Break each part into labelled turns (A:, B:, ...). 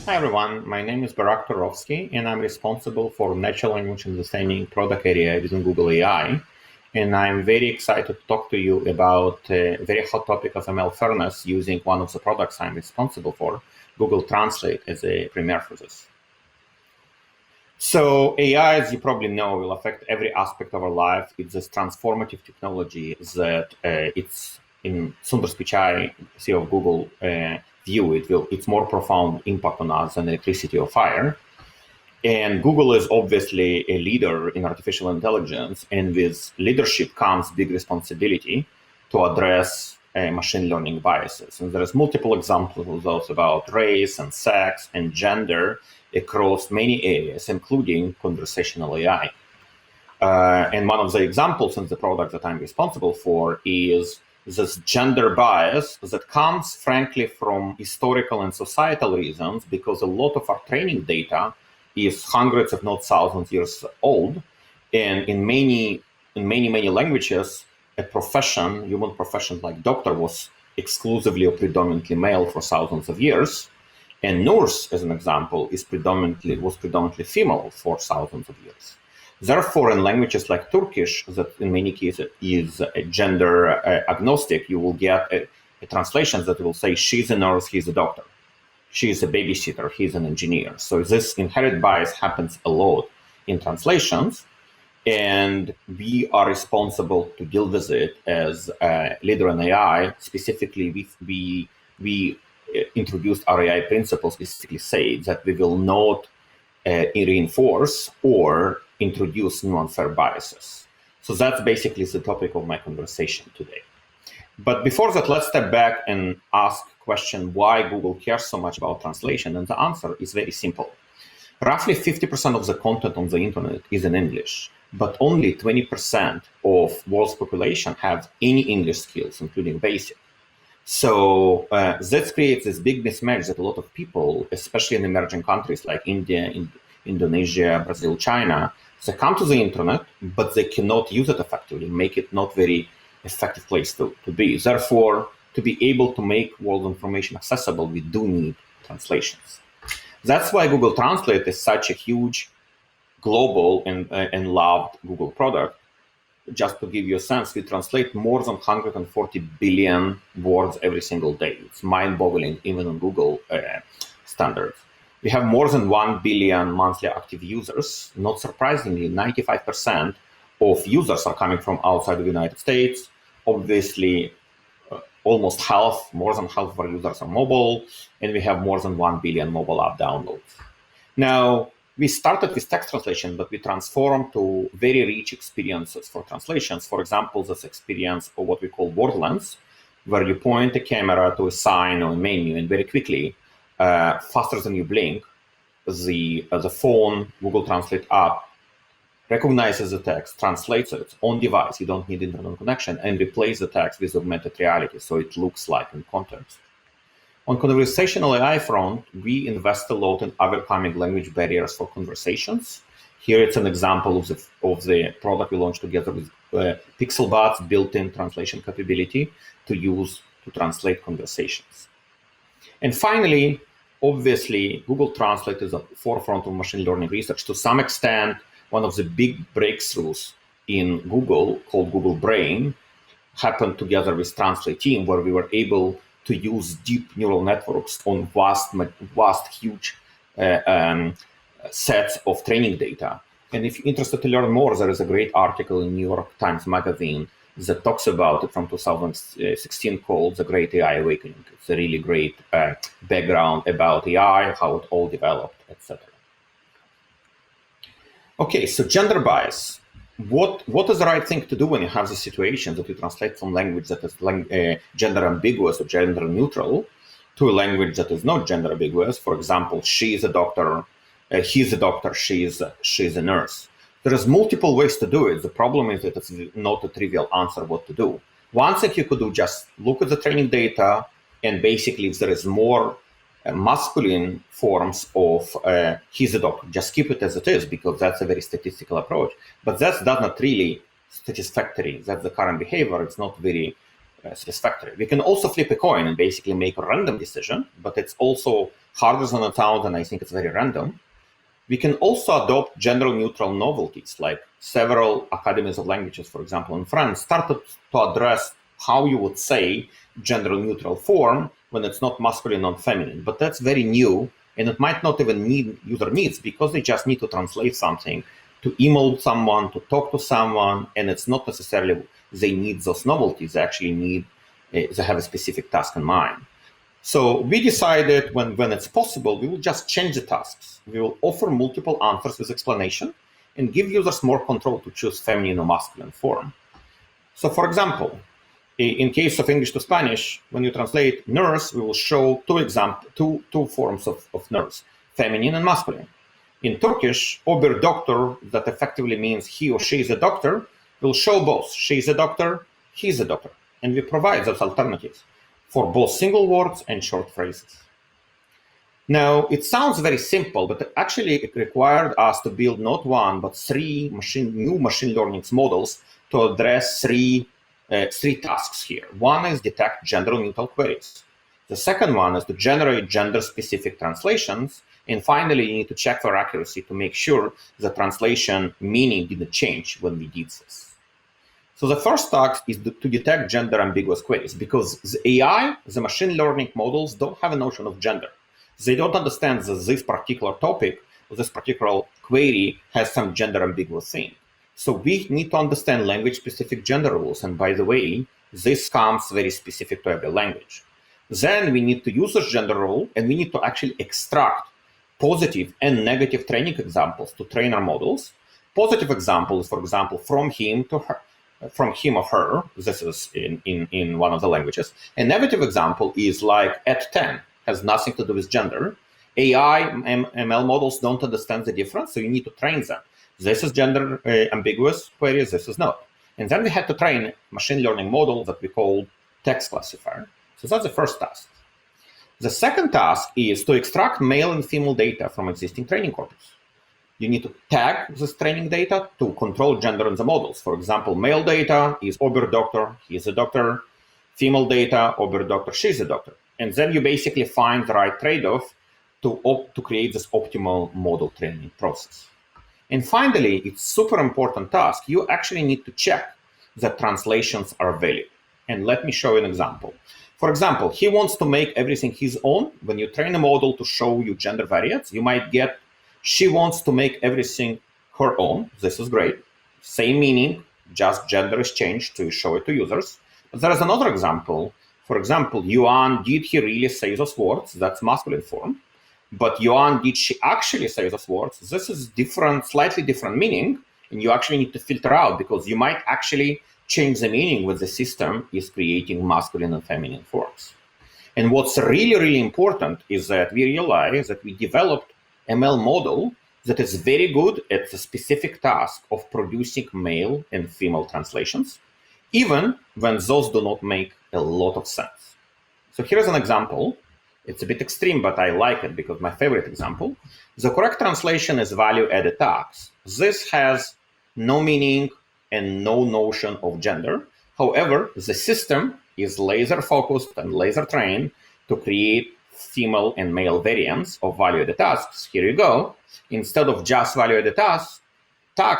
A: Hi everyone, my name is Barak Turovsky and I'm responsible for natural language understanding product area within Google AI. And I'm very excited to talk to you about a very hot topic of ML fairness using one of the products I'm responsible for, Google Translate, as a premier for this. So AI, as you probably know, will affect every aspect of our life. It's this transformative technology that it's in Sundar Pichai, CEO of Google, view it's more profound impact on us than electricity or fire. And Google is obviously a leader in artificial intelligence, and with leadership comes big responsibility to address machine learning biases. And there's multiple examples of those about race and sex and gender across many areas, including conversational AI. And one of the examples in the product that I'm responsible for is this gender bias that comes, frankly, from historical and societal reasons, because a lot of our training data is hundreds, if not thousands, years old. And in many languages, a profession, human profession like doctor, was exclusively or predominantly male for thousands of years. And nurse, as an example, was predominantly female for thousands of years. Therefore, in languages like Turkish, that in many cases is gender agnostic, you will get a translation that will say she's a nurse, he's a doctor. She's a babysitter, he's an engineer. So this inherent bias happens a lot in translations, and we are responsible to deal with it as a leader in AI. Specifically, we introduced our AI principles, specifically say that we will not reinforce or introduce new unfair biases. So that's basically the topic of my conversation today. But before that, let's step back and ask the question why Google cares so much about translation. And the answer is very simple. Roughly 50% of the content on the internet is in English, but only 20% of world's population have any English skills, including basic. So that creates this big mismatch that a lot of people, especially in emerging countries like India, Indonesia, Brazil, China, they come to the internet, but they cannot use it effectively, make it not very effective place to be. Therefore, to be able to make world information accessible, we do need translations. That's why Google Translate is such a huge, global, and loved Google product. Just to give you a sense, we translate more than 140 billion words every single day. It's mind-boggling, even on Google standards. We have more than 1 billion monthly active users. Not surprisingly, 95% of users are coming from outside of the United States. Obviously, almost half, more than half of our users are mobile, and we have more than 1 billion mobile app downloads. Now, we started with text translation, but we transformed to very rich experiences for translations. For example, this experience of what we call Wordlens, where you point the camera to a sign or a menu, and very quickly, faster than you blink, the phone Google Translate app recognizes the text, translates it on device. You don't need internet connection, and replace the text with augmented reality, so it looks like in context. On conversational AI front, we invest a lot in overcoming language barriers for conversations. Here it's an example of the product we launched together with Pixelbot's built-in translation capability to translate conversations. And finally, obviously, Google Translate is at the forefront of machine learning research. To some extent, one of the big breakthroughs in Google, called Google Brain, happened together with Translate team, where we were able to use deep neural networks on vast, huge sets of training data. And if you're interested to learn more, there is a great article in New York Times Magazine that talks about it from 2016 called The Great AI Awakening. It's a really great background about AI, how it all developed, etc. Okay, so gender bias. What is the right thing to do when you have the situation that you translate from language that is gender ambiguous or gender neutral to a language that is not gender ambiguous? For example, she is a doctor, he's a doctor, she's a nurse. There is multiple ways to do it. The problem is that it's not a trivial answer what to do. One thing you could do, just look at the training data, and basically if there is more masculine forms of he's a doctor, just keep it as it is, because that's a very statistical approach. But that's not really satisfactory. That's the current behavior. It's not very satisfactory. We can also flip a coin and basically make a random decision, but it's also harder than it sounds, and I think it's very random. We can also adopt gender-neutral novelties, like several academies of languages, for example, in France, started to address how you would say gender-neutral form when it's not masculine or feminine. But that's very new, and it might not even need user needs, because they just need to translate something, to email someone, to talk to someone, and it's not necessarily they need those novelties. They actually need, they have a specific task in mind. So we decided when it's possible, we will just change the tasks. We will offer multiple answers with explanation and give users more control to choose feminine or masculine form. So for example, in case of English to Spanish, when you translate nurse, we will show two forms of nurse, feminine and masculine. In Turkish, ober doctor, that effectively means he or she is a doctor, will show both. She is a doctor, he is a doctor. And we provide those alternatives for both single words and short phrases. Now, it sounds very simple, but actually it required us to build not one, but three new machine learning models to address three tasks here. One is detect gender-neutral queries. The second one is to generate gender-specific translations. And finally, you need to check for accuracy to make sure the translation meaning didn't change when we did this. So the first task is to detect gender ambiguous queries, because the AI, the machine learning models, don't have a notion of gender. They don't understand that this particular topic, or this particular query has some gender ambiguous thing. So we need to understand language-specific gender rules. And by the way, this comes very specific to every language. Then we need to use this gender rule, and we need to actually extract positive and negative training examples to train our models. Positive example is, for example, from him to her, from him or her. This is in one of the languages. A negative example is like at 10, has nothing to do with gender. AI, ML models don't understand the difference, so you need to train them. This is gender ambiguous queries, this is not. And then we had to train a machine learning model that we call text classifier. So that's the first task. The second task is to extract male and female data from existing training corpus. You need to tag this training data to control gender in the models. For example, male data is ober doctor, he is a doctor. Female data, ober doctor, she is a doctor. And then you basically find the right trade-off to create this optimal model training process. And finally, it's super important task. You actually need to check that translations are valid. And let me show you an example. For example, he wants to make everything his own. When you train a model to show you gender variants, you might get, she wants to make everything her own. This is great. Same meaning, just gender is changed to show it to users. But there is another example. For example, Yuan, did he really say those words? That's masculine form. But Yuan, did she actually say those words? This is different, slightly different meaning. And you actually need to filter out, because you might actually change the meaning when the system is creating masculine and feminine forms. And what's really, really important is that we realize that we developed ML model that is very good at the specific task of producing male and female translations, even when those do not make a lot of sense. So here's an example. It's a bit extreme, but I like it because my favorite example. The correct translation is value-added tags. This has no meaning and no notion of gender. However, the system is laser focused and laser trained to create female and male variants of value-added tasks. Here you go. Instead of just value-added tasks,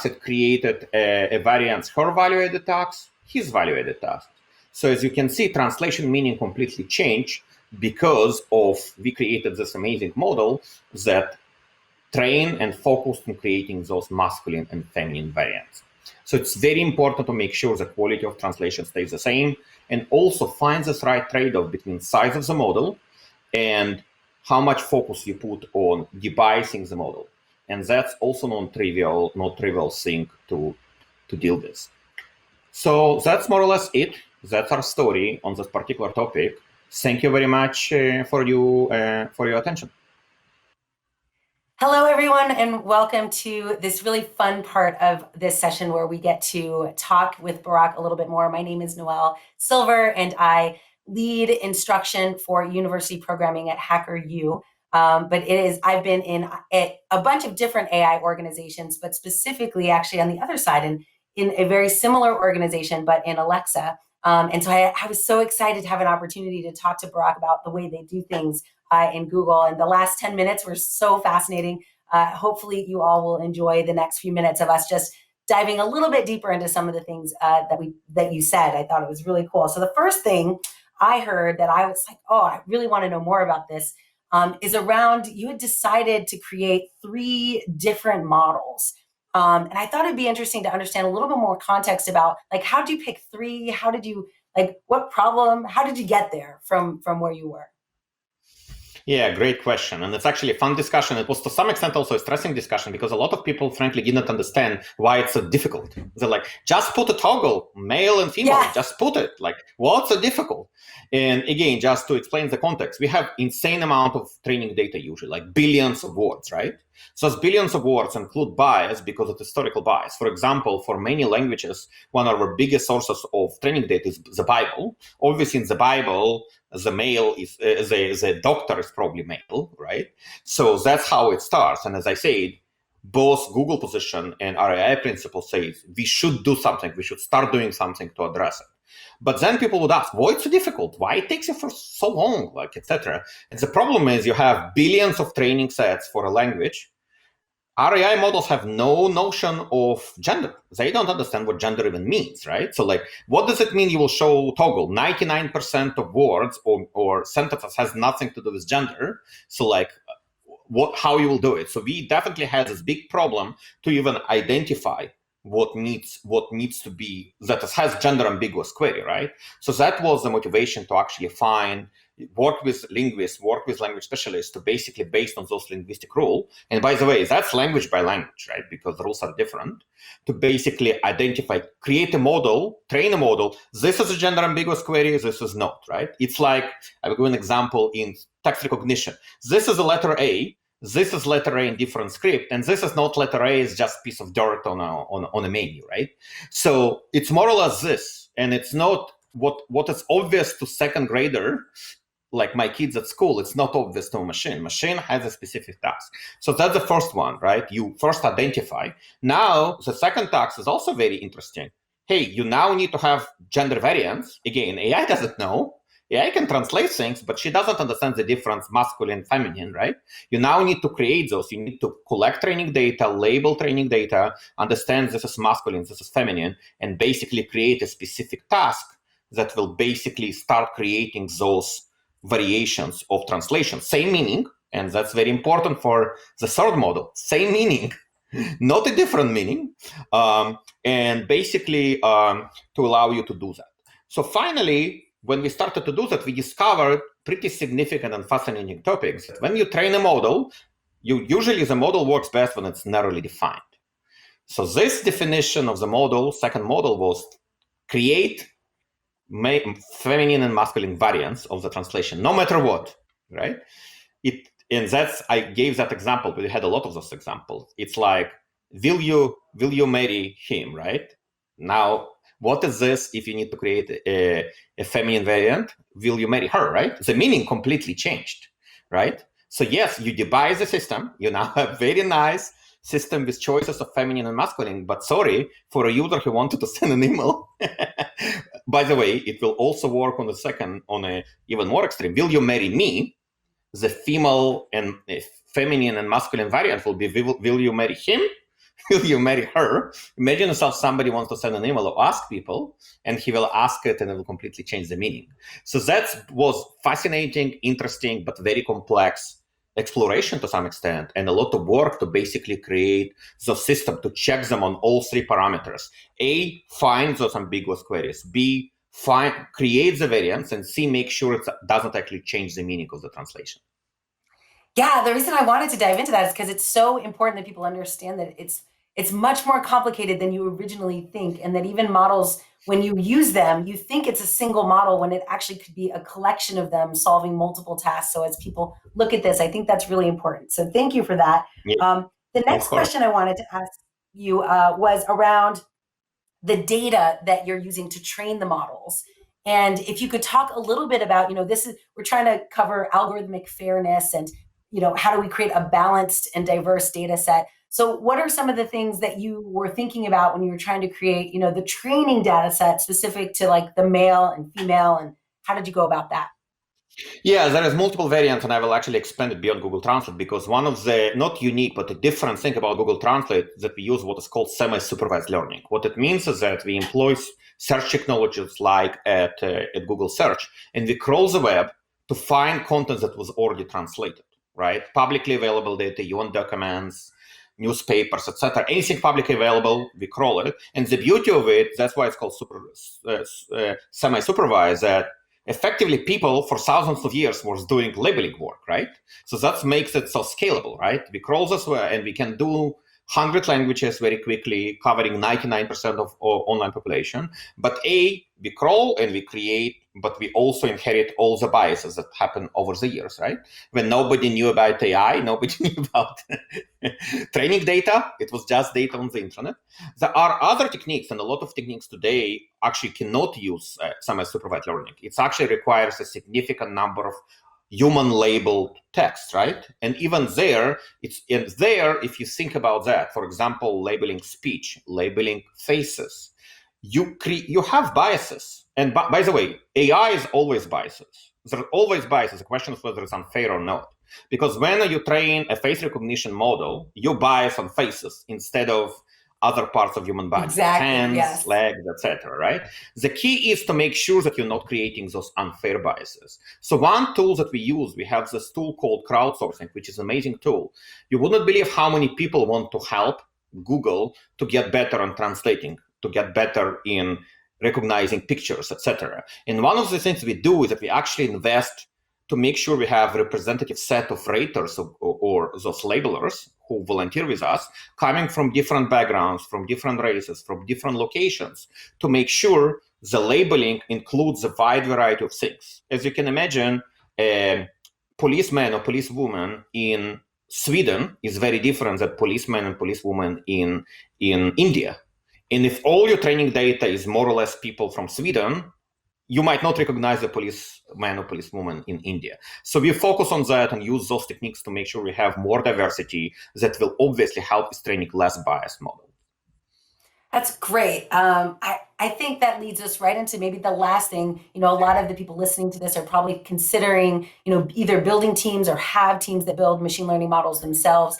A: it created a variance, her value-added tasks, his value-added tasks. So as you can see, translation meaning completely changed because of we created this amazing model that trained and focused on creating those masculine and feminine variants. So it's very important to make sure the quality of translation stays the same, and also find this right trade-off between size of the model and how much focus you put on debasing the model. And that's also not trivial thing to deal with. So that's more or less it. That's our story on this particular topic. Thank you very much for your attention.
B: Hello, everyone, and welcome to this really fun part of this session where we get to talk with Barak a little bit more. My name is Noelle Silver, and I lead instruction for university programming at HackerU. But I've been in a bunch of different AI organizations, but specifically actually on the other side, in a very similar organization, but in Alexa, And so I was so excited to have an opportunity to talk to Barak about the way they do things in Google. And the last 10 minutes were so fascinating. Hopefully you all will enjoy the next few minutes of us just diving a little bit deeper into some of the things that you said. I thought it was really cool. So the first thing I heard that I was like, oh, I really want to know more about this, is around, you had decided to create 3 different models. And I thought it'd be interesting to understand a little bit more context about, like, how did you pick 3? How did you, like, what problem, how did you get there from where you were?
A: Yeah, great question. And it's actually a fun discussion. It was to some extent also a stressing discussion because a lot of people, frankly, didn't understand why it's so difficult. They're like, just put a toggle, male and female,
B: Yeah.
A: just put it. Like, what's so difficult? And again, just to explain the context, we have insane amount of training data usually, like billions of words, right? So those billions of words include bias because of historical bias. For example, for many languages, one of our biggest sources of training data is the Bible. Obviously, in the Bible, the male is the doctor is probably male, right? So that's how it starts. And as I said, both Google position and RAI principle says we should do something. We should start doing something to address it. But then people would ask, why it's so difficult? Why it takes you for so long, like, etc. And the problem is you have billions of training sets for a language. RAI models have no notion of gender. They don't understand what gender even means, right? So, like, what does it mean you will show toggle? 99% of words or sentences has nothing to do with gender. So, like, how you will do it? So we definitely had this big problem to even identify what needs to be that has gender ambiguous query, right? So that was the motivation to actually work with linguists, work with language specialists to basically based on those linguistic rules. And by the way, that's language by language, right? Because the rules are different. To basically identify, create a model, train a model. This is a gender ambiguous query. This is not, right? It's like, I will give an example in text recognition. This is a letter A. This is letter A in different script, and this is not letter A, it's just a piece of dirt on a menu, right? So it's more or less this, and it's not what is obvious to second grader, like my kids at school, it's not obvious to a machine. Machine has a specific task. So that's the first one, right? You first identify. Now, the second task is also very interesting. Hey, you now need to have gender variance. Again, AI doesn't know. AI can translate things, but she doesn't understand the difference masculine, feminine, right? You now need to create those. You need to collect training data, label training data, understand this is masculine, this is feminine, and basically create a specific task that will basically start creating those variations of translation. Same meaning, and that's very important for the third model. Same meaning, not a different meaning, and basically to allow you to do that. So finally, when we started to do that, we discovered pretty significant and fascinating topics. When you train a model, usually the model works best when it's narrowly defined. So this definition of the model, second model, was create feminine and masculine variants of the translation, no matter what, right? I gave that example, but we had a lot of those examples. It's like, will you marry him, right? Now, what is this if you need to create a feminine variant? Will you marry her, right? The meaning completely changed, right? So yes, you devise the system. You now have very nice system with choices of feminine and masculine, but sorry, for a user who wanted to send an email, by the way, it will also work on a even more extreme. Will you marry me? The female and feminine and masculine variant will be, will you marry him? Will you marry her? Imagine yourself, somebody wants to send an email or ask people, and he will ask it and it will completely change the meaning. So that was fascinating, interesting, but very complex exploration to some extent, and a lot of work to basically create the system to check them on all 3 parameters. A, find those ambiguous queries. B, create the variants, and C, make sure it doesn't actually change the meaning of the translation.
B: Yeah, the reason I wanted to dive into that is because it's so important that people understand that it's much more complicated than you originally think, and that even models, when you use them, you think it's a single model when it actually could be a collection of them solving multiple tasks. So as people look at this, I think that's really important. So thank you for that.
A: Yeah,
B: the next question I wanted to ask you was around the data that you're using to train the models. And if you could talk a little bit about, we're trying to cover algorithmic fairness and, how do we create a balanced and diverse data set. So what are some of the things that you were thinking about when you were trying to create, the training data set specific to like the male and female, and how did you go about that?
A: Yeah, there is multiple variants, and I will actually expand it beyond Google Translate, because one of the not unique but a different thing about Google Translate is that we use what is called semi-supervised learning. What it means is that we employ search technologies like at Google Search, and we crawl the web to find content that was already translated, right? Publicly available data, UN documents, newspapers, etc. Anything publicly available, we crawl it. And the beauty of it, that's why it's called semi-supervised, that effectively people for thousands of years was doing labeling work, right? So that makes it so scalable, right? We crawl this way and we can do 100 languages very quickly, covering 99% of online population. But we crawl and we create, but we also inherit all the biases that happen over the years, right? When nobody knew about AI, nobody knew about training data. It was just data on the internet. There are other techniques, and a lot of techniques today actually cannot use semi-supervised learning. It actually requires a significant number of human labeled text, right? And even there, if you think about that, for example, labeling speech, labeling faces, you have biases. And by the way, AI is always biases. There are always biases. The question is whether it's unfair or not. Because when you train a face recognition model, you bias on faces instead of other parts of human body,
B: exactly,
A: hands,
B: yes.
A: legs, etc. Right? The key is to make sure that you're not creating those unfair biases. So one tool that we have this tool called crowdsourcing, which is an amazing tool. You wouldn't believe how many people want to help Google to get better on translating, to get better in recognizing pictures, etc. And one of the things we do is that we actually invest to make sure we have a representative set of raters or those labelers who volunteer with us, coming from different backgrounds, from different races, from different locations, to make sure the labeling includes a wide variety of things. As you can imagine, a policeman or policewoman in Sweden is very different than policeman and policewoman in India. And if all your training data is more or less people from Sweden, you might not recognize the policeman or policewoman in India. So we focus on that and use those techniques to make sure we have more diversity that will obviously help with training less biased model.
B: That's great. I think that leads us right into maybe the last thing. A lot of the people listening to this are probably considering, either building teams or have teams that build machine learning models themselves.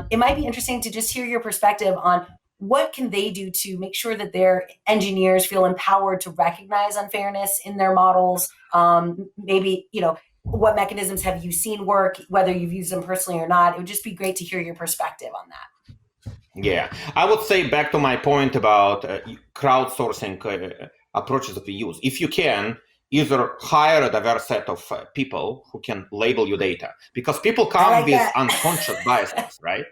B: It might be interesting to just hear your perspective on what can they do to make sure that their engineers feel empowered to recognize unfairness in their models? Maybe, what mechanisms have you seen work, whether you've used them personally or not? It would just be great to hear your perspective on that.
A: Yeah, I would say back to my point about crowdsourcing approaches that we use. If you can, either hire a diverse set of people who can label your data, because people come with unconscious biases, right?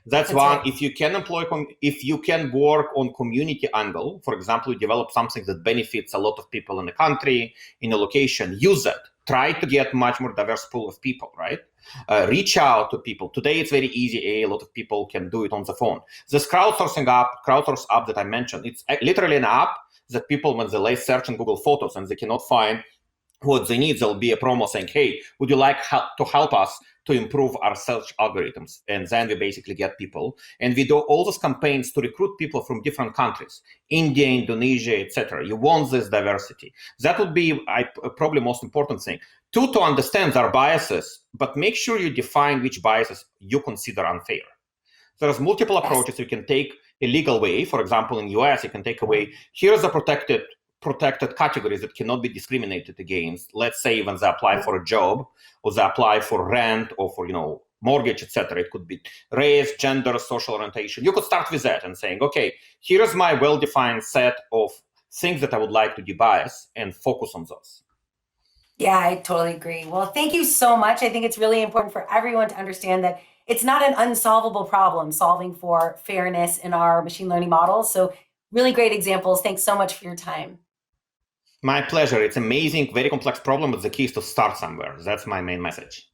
A: That's one. Right. If you can work on community angle, for example, you develop something that benefits a lot of people in the country, in a location, use it. Try to get much more diverse pool of people, right? Reach out to people. Today, it's very easy. A lot of people can do it on the phone. This crowdsource app that I mentioned, it's literally an app that people, when they search in Google Photos and they cannot find what they need, there'll be a promo saying, hey, would you like to help us to improve our search algorithms? And then we basically get people. And we do all those campaigns to recruit people from different countries, India, Indonesia, etc. You want this diversity. That would be probably most important thing. Two, to understand their biases, but make sure you define which biases you consider unfair. There's multiple approaches. You can take a legal way. For example, in the US, you can take away, here's a protected categories that cannot be discriminated against. Let's say when they apply for a job, or they apply for rent, or for mortgage, etc. It could be race, gender, social orientation. You could start with that and saying, okay, here's my well-defined set of things that I would like to debias, and focus on those.
B: Yeah, I totally agree. Well, thank you so much. I think it's really important for everyone to understand that it's not an unsolvable problem solving for fairness in our machine learning models. So really great examples. Thanks so much for your time.
A: My pleasure. It's amazing, very complex problem, but the key is to start somewhere. That's my main message.